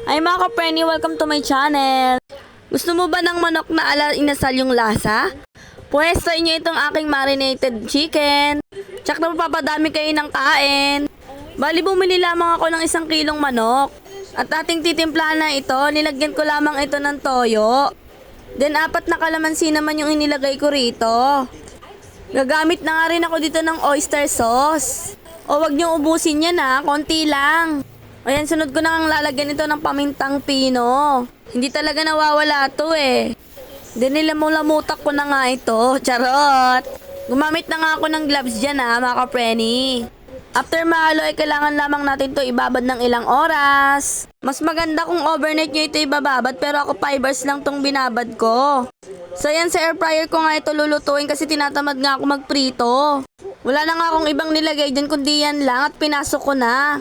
Ay mga ka-Prenny, welcome to my channel. Gusto mo ba ng manok na ala inasal yung lasa? Pues try nyo itong aking marinated chicken. Tsak na mapapadami kayo ng kain. Bali bumili lamang ako ng 1 kilong manok. At ating titimplahan na ito, nilagyan ko lamang ito ng toyo. Then 4 na kalamansi naman yung inilagay ko rito. Gagamit na nga rin ako dito ng oyster sauce. O wag nyo ubusin yan ha, konti lang. Ayan, sunod ko na ang lalagyan ito ng pamintang pino. Hindi talaga nawawala to eh. Then nilamulamutak ko na nga ito, charot. Gumamit na nga ako ng gloves dyan ha, mga ka-Prenny. After mahalo ay kailangan lamang natin to ibabad ng ilang oras. Mas maganda kung overnight nyo ito ibababad pero ako 5 hours lang tong binabad ko. So yan, sa air fryer ko nga ito lulutuin kasi tinatamad nga ako magprito. Wala na nga akong ibang nilagay dyan kundi yan lang at pinasok ko na.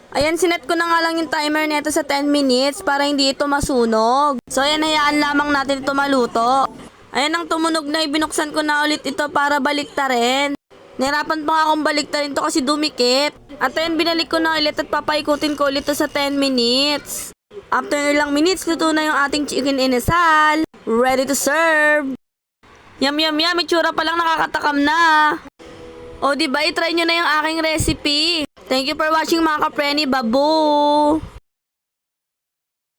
Ayan, sinet ko na nga lang yung timer nito sa 10 minutes para hindi ito masunog. So ayan, hayaan lamang natin ito maluto. Ayan, ang tumunog na, ibinuksan ko na ulit ito para baliktarin. Nahirapan pa nga akong baliktarin to kasi dumikit. At ayan, binalik ko na ulit at papaikutin ko ulit ito sa 10 minutes. After ilang minutes, luto na yung ating chicken inasal. Ready to serve. Yum yum yum, itsura pa lang nakakatakam na. O diba, itry nyo na yung aking recipe. Thank you for watching mga ka-Prenny. Babu!